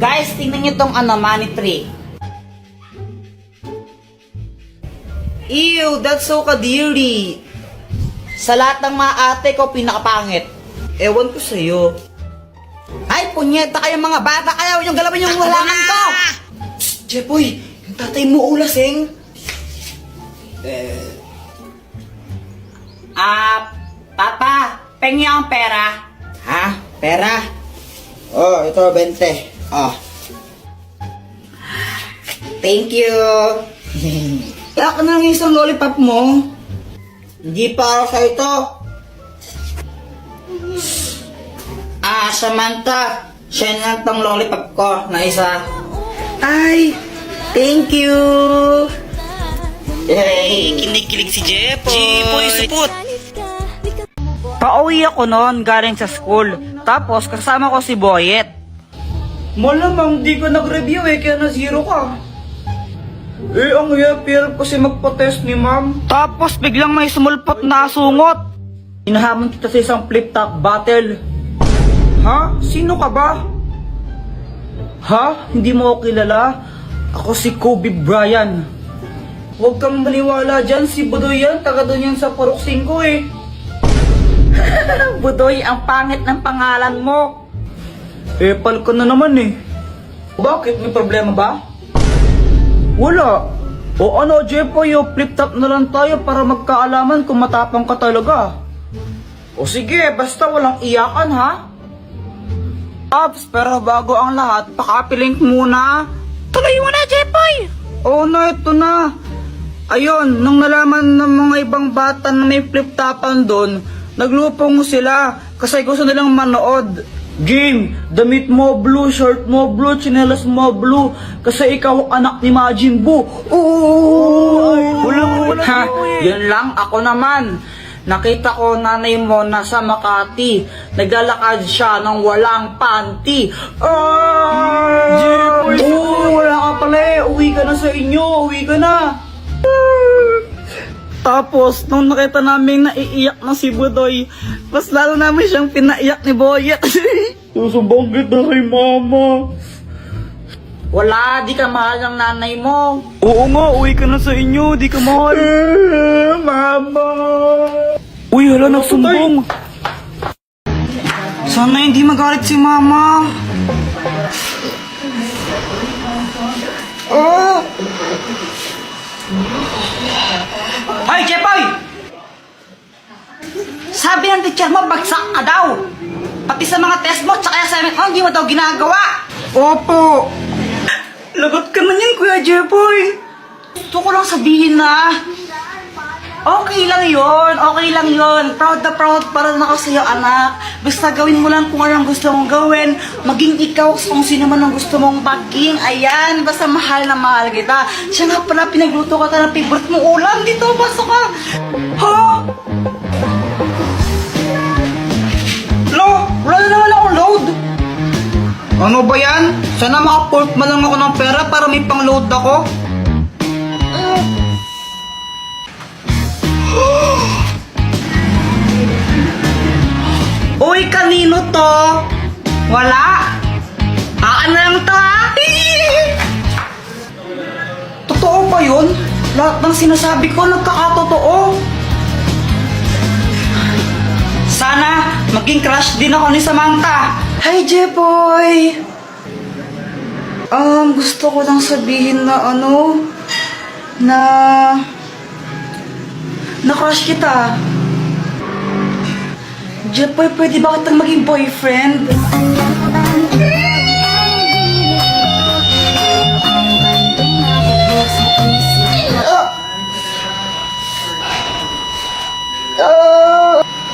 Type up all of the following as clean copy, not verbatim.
Guys, tingnan nyo tong money tree. Ew, that's so kadiri. Sa lahat ng mga ate ko, pinakapangit. Ewan ko sa'yo. Ay, punyeta kayong mga bata. Ayaw yung galawin yung halaman ko. Jepoy, yung tatay mo ulasing. Papa, pengi ang pera. Ha? Pera? Oh, ito, 20. Oh. Thank you. Kaya ka na ng isang lollipop mo. Hindi para sa ito. Samantha, siya na tong lollipop ko na isa. Ay, thank you. Hey, kinikilig si Jepoy. Jepoy, supot. Pauwi ako noon galing sa school. Tapos kasama ko si Boyet. Malamang di ko nag-review kaya na zero ka. Ang hirap kasi magpa-test ni ma'am. Tapos biglang may sumulpot na asungot. Inahamon kita sa isang flip-top battle. Ha? Sino ka ba? Ha? Hindi mo ako kilala? Ako si Kobe Bryant. Huwag kang maniwala dyan, si Budoy yan. Taga doon yan sa Purok 5 Budoy, ang pangit ng pangalan mo. Epal ko na naman Bakit? May problema ba? Wala. O ano, Jepoy, flip-top na lang tayo para magkaalaman kung matapang ka talaga. O sige, basta walang iyakan ha. Ops, pero bago ang lahat, pakapilink muna. Tuloy mo na, Jepoy! Oo na, ito na. Ayun, nung nalaman ng mga ibang bata na may flip-topan doon, naglupong sila kasi gusto nilang manood. Game, damit mo blue, shirt mo blue, tsinelas mo blue, kasi ikaw anak ni Majin Buu. Wala. Yun lang, ako naman. Nakita ko nanay mo nasa Makati. Naglalakad siya ng walang panty. Wala ka pala Uwi ka na sa inyo. Uwi ka na. Tapos, nung nakita namin naiiyak na si Budoy, mas lalo namin siyang pinaiyak ni Boyet. Susumbong kita kay mama. Wala, di ka mahal ng nanay mo. Oo nga, uwi ka na sa inyo, di ka mahal. Mama. Uy, hala, nagsumbong. Sana hindi magalit si mama. Hoy, Jepoy! Sabi ng teacher mo, bagsak ka daw. Pati sa mga test mo, tsaka assignment mo, hindi mo daw ginagawa. Opo. Lagot ka man yan, Kuya Jepoy. Gusto ko lang sabihin na okay lang yon. Proud na proud para na ako sa'yo, anak. Basta gawin mo lang kung anong gusto mong gawin. Maging ikaw kung sino man ang gusto mong maging. Ayan, basta mahal na mahal kita. Siya nga pala, pinagluto ka ng favorite mong ulam. Dito, pasok ka. Ha? Lo, wala na naman akong load. Ano ba yan? Sana makapulp man lang ako ng pera para may pang-load ako. Uy, kanino to? Wala. Ano lang to ha? Totoo ba yun? Lahat ng sinasabi ko nagkakatotoo. Sana maging crush din ako ni Samantha. Hi, Jepoy! Gusto ko lang sabihin na na-crush kita. Jepoy, pwede ba kitang maging boyfriend?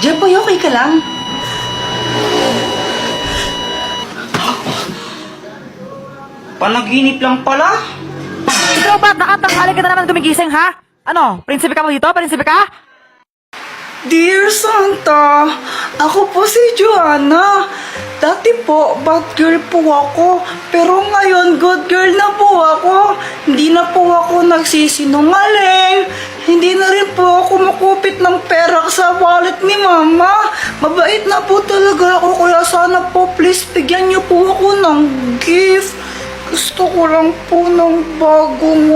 Jepoy, okay ka lang? Panaginip lang pala. Ikaw ba? Nakatanghali ka na naman gumigising, ha? Ano? Prinsipe ka mo dito? Prinsipe ka? Dear Santa, ako po si Joanna. Dati po, bad girl po ako. Pero ngayon, good girl na po ako. Hindi na po ako nagsisinungaling. Hindi na rin po ako makupit ng pera sa wallet ni Mama. Mabait na po talaga ako. Kaya sana po, please, bigyan niyo po ako ng gift. ko lang po ng bagong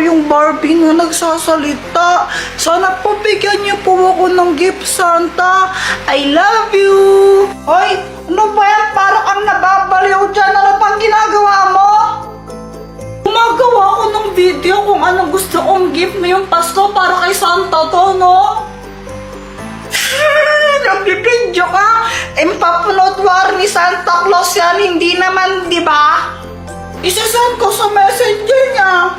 yung Barbie na nagsasalita. Sana po bigyan niyo po ako ng gift, Santa. I love you! Hoy, ano ba yan? Parang kang nababaliw dyan. Ano pang ginagawa mo? Gumagawa ko ng video kung anong gusto kong gift ngayong Pasko para kay Santa to, no? Nagbibidyo ka? Impapanood war ni Santa Claus yan, hindi naman, di ba? Isasend ko sa messenger niya.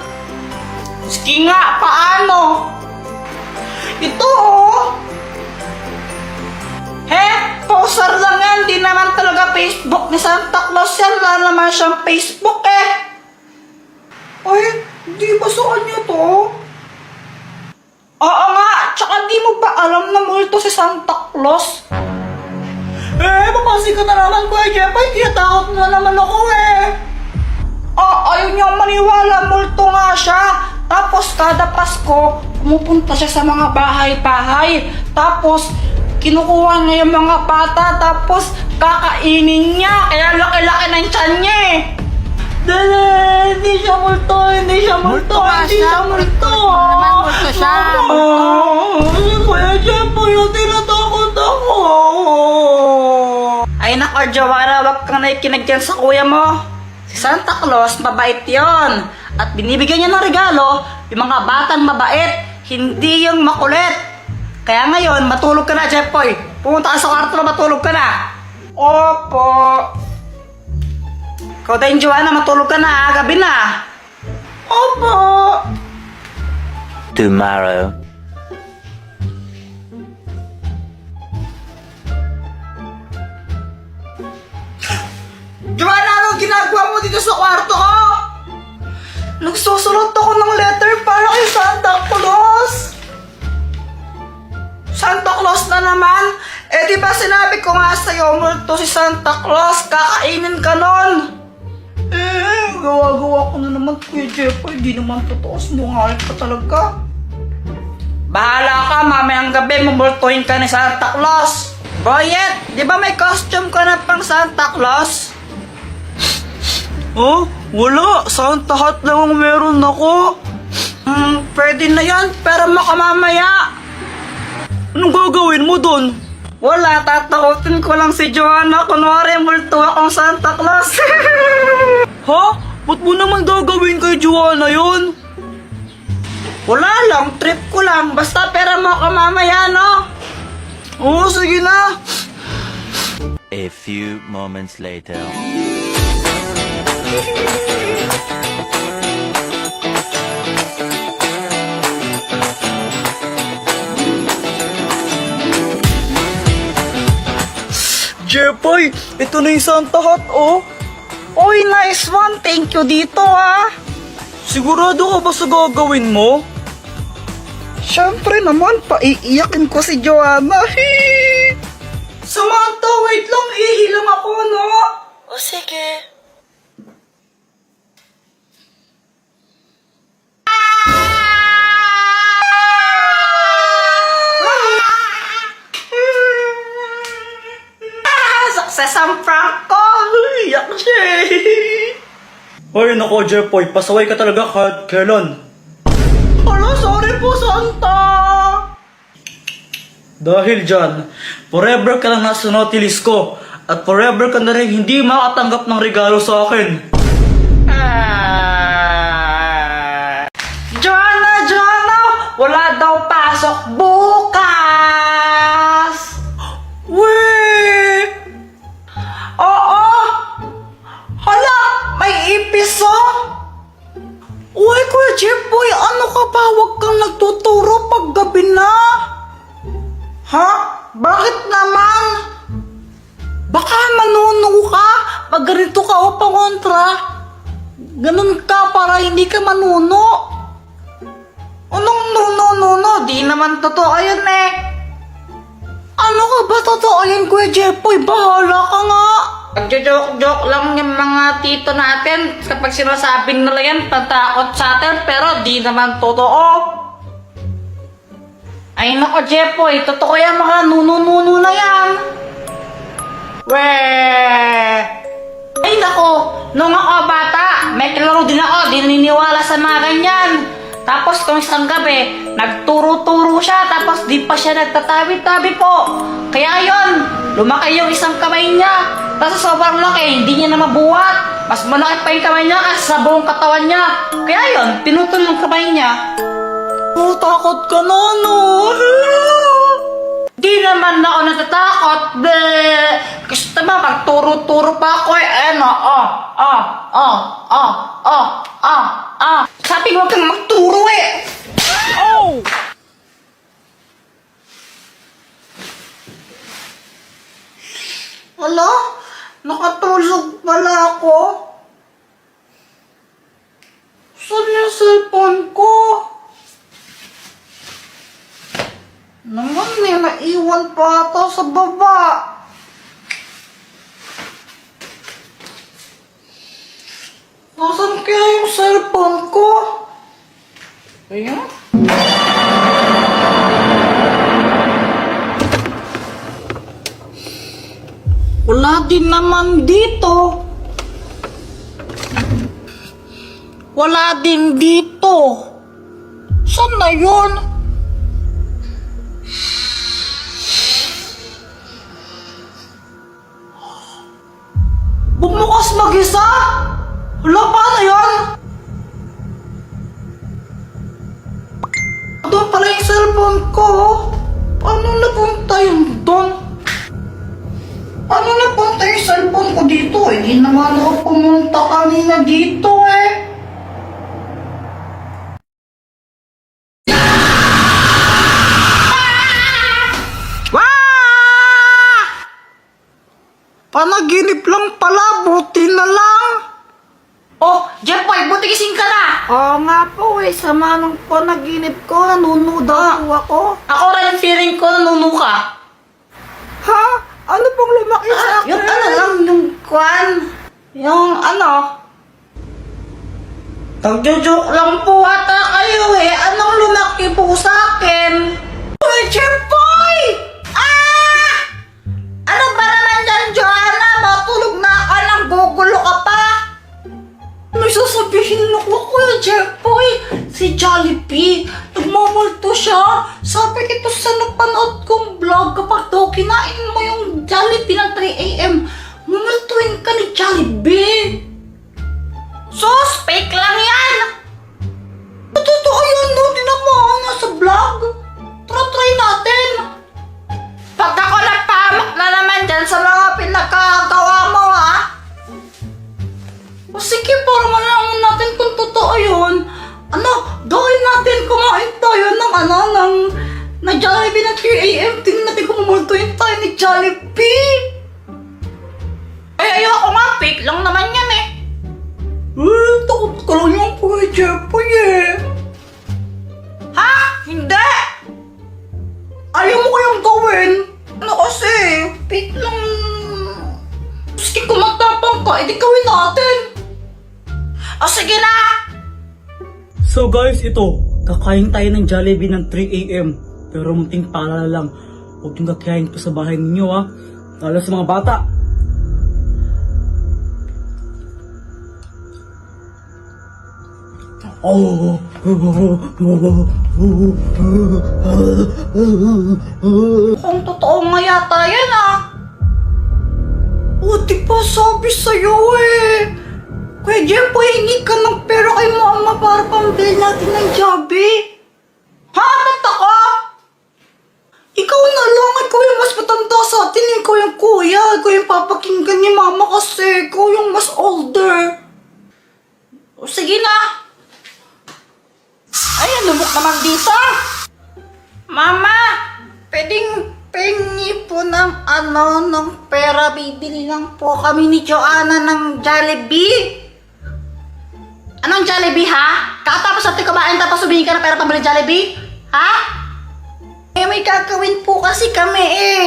Sige nga, paano? Ito, oh. Poster lang yan, di naman talaga Facebook ni Santa Claus yan. Wala naman siyang Facebook, eh. Ay, di ba sa kanya to? Oo nga, tsaka di mo ba alam na multo si Santa Claus? Papasi ka na naman, Kuya Jepay. Tinatakot na naman ako, eh. Ayaw niyang maniwala, multo nga siya. Tapos kada Pasko, pumupunta siya sa mga bahay-bahay. Tapos, kinukuha niya yung mga bata. Tapos, kakainin niya. Kaya laki-laki ng tiyan niya, eh. Dala, hindi siya multo, hindi siya multo, hindi siya multo. Naman multo siya. Kuya Jepay, tinatakot ako. Ay nako, Joanna, wag kang nakikinig dyan sa kuya mo. Si Santa Claus, mabait yon. At binibigyan niya ng regalo, yung mga batang mabait, hindi yung makulit. Kaya ngayon, matulog ka na, Jepay. Pumunta ka sa kwarto na matulog ka na. Opo. Ikaw din, Joanna, matulog ka na, gabi na. Opo. Tomorrow. Joanna, anong ginagawa mo dito sa kwarto ko? Nagsusulat ako ng letter para kay Santa Claus. Santa Claus na naman? Eh di ba sinabi ko nga sa'yo, multo si Santa Claus, kakainin ka nun. Gawa-gawa ko na naman, Kuya Jepay, di naman totoo, sinungaling ka talaga. Bahala ka, mamayang gabi, mumultuhin ka ni Santa Claus. Boyet, di ba may costume ka na pang Santa Claus? Oh, wala. Santa hat lang ang meron ako. Pwede na yan, pero makamamaya. Anong gagawin mo dun? Wala, tatakotin ko lang si Joanna. Kunwari, multo akong Santa Claus. Ha? Ba't mo naman gagawin kay Joanna yun? Wala lang, trip ko lang. Basta pera mo ka mamaya, no? Oo, sige na. A few moments later. Jepay, ito na yung Santa hat, oh. Oy, nice one. Thank you dito, ah. Sigurado ka ba sa gagawin mo? Siyempre naman, paiiyakin ko si Joanna. Samantha, wait lang. Ihilang ako, no? O, sige. Success ang prank ko! Iyak siya eh! Ay, nako, Jepay. Pasaway ka talaga kailan? Hala, sorry po, Santa! Dahil dyan, forever ka lang nasa notice ko. At forever ka na rin hindi makatanggap ng regalo sa akin. Joanna! Wala daw pasok bukas! Wait! Oo! Hala! May ipis, oh! Uy, Kuya Jepay, ano ka ba? Huwag kang nagtuturo pag gabi na! Ha? Bakit naman? Baka manuno ka pag ganito ka o pangontra. Ganun ka para hindi ka manuno. Anong nuno? Di naman totoo yun eh. Ano ka ba totoo yun, Kuya Jepay? Bahala ka nga. Pagjo-joke lang yung mga tito natin kapag sinasabing nila yan, patakot sa atin, pero di naman totoo. Ay nako, Jepay, totoo yan mga nuno na yan. Weh! Ay nako, nung ako bata, may kalaro din ako, di naniniwala sa mga ganyan. Tapos kung isang gabi, nagturo-turo siya, tapos di pa siya nagtatabi-tabi po. Kaya yun, lumaki yung isang kamay niya. Tapos sobrang laki, hindi niya na mabuhat. Mas malaki pa yung kamay niya kasi sa buong katawan niya. Kaya yun, pinutol yung kamay niya. Oh, takot ka na, no? Di naman ako natatakot, bleh. Kasi tama, pagturo-turo pa ako eh. Ano, Sabi mo kang magturo eh. Oh! Hala, nakatulog pala ako. Saan yung cellphone ko? Naman may naiwan pa ata sa baba. Nasaan kaya yung cellphone ko? Ayan. Wala din naman dito. Wala din dito. Saan na yun? Bumukas mag-isa? Wala, paano yun? Doon pala yung cellphone ko. Paano napunta yun doon? Paano napunta yung cellphone ko dito? Hindi naman ako pumunta kanina dito eh. Panaginip lang pala, buti na lang. Oh, Jeffoy, buti gising ka na. Oo nga po eh, sama ng panaginip ko, nanunuda po ako. Ako rin feeling ko nanuno ka. Ha? Ano pong lumaki sa akin? Yung ano lang, yung kwan. Yung ano. Nagjo-joke lang po ata kayo eh. Anong lumaki po sa akin? Uy, Jeffoy! Ano ba naman dyan, Joanna? Matulog na ka lang, gugulo ka pa. May sasabihin ako, Kuya Jeffoy. Si Jollibee, nagmamulto siya. Sabi ito sa napanood kong vlog, kapag daw kinain mo yung Jollibee ng 3 a.m., mumultuin ka ni Jollibee. Sus, fake lang yan. Totoo yan, no? Tinamaan nasa vlog. Try natin. Pag ako nagpahamak na naman dyan sa mga pinagkagawa mo, ha? O sige, para malaman natin kung totoo yun. Ano, gawin natin, kumain tayo ng Jollibee na 3 a.m. Tingnan natin kung mumultuin tayo ni Jollibee. Ay, ayoko nga, fake lang naman yan eh. Takot ka lang yung Kuya Jeffoy eh. Ha? Hindi! Ayaw mo kayang gawin? Ano kasi? Fake lang. Sige, kung magtapang ka, edi gawin natin. O sige na! So guys, ito, kakain tayo ng Jollibee ng 3 a.m. Pero munting paalala lang, huwag yung kakain pa sa bahay ninyo ha. Lalo sa mga bata. Kung totoo nga yata yan ah. O, di ba sabi sa'yo eh. Kuya Jeffoy, hingi ka ng pera kay mama para pambili natin ng Jollibee. Ha? Ba't ako? Ikaw na lang. Ikaw yung mas matanda sa atin. Ikaw yung kuya. Ikaw yung papakinggan ni mama kasi. Ikaw yung mas older. O, sige na. Ay, lumok naman dito. Mama, pwedeng pengi po ng ng pera. Bibili lang po kami ni Joanna ng Jollibee. Anong Jollibee, ha? Kakatapos natin kumain tapos humingi ka ng pera pambili Jollibee? Ha? Eh, may gagawin po kasi kami eh.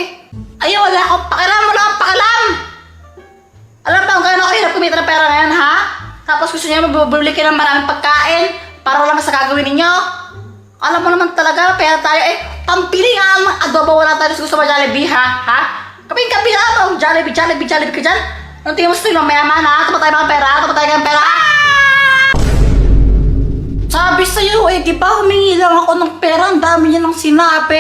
Ay, wala akong pakialam, wala akong pakialam. Alam ba kung gaano ako hirap kumita ng pera ngayon, ha? Tapos gusto niya mabubuli ka ng maraming pagkain para wala sa gagawin ninyo. Alam mo naman talaga, pera tayo eh. Pampili nga ang adobo, wala tayo sa gusto mo Jollibee, ha? Ha? Kaping-kapi na ako, Jollibee ka dyan. Anong tingin mo sa tinong mayaman, ha? Tapat tayo mga pera, tapat tayo ng pera. Joe, eh, di ba humingi lang ako ng pera? Ang dami niya nang sinabi.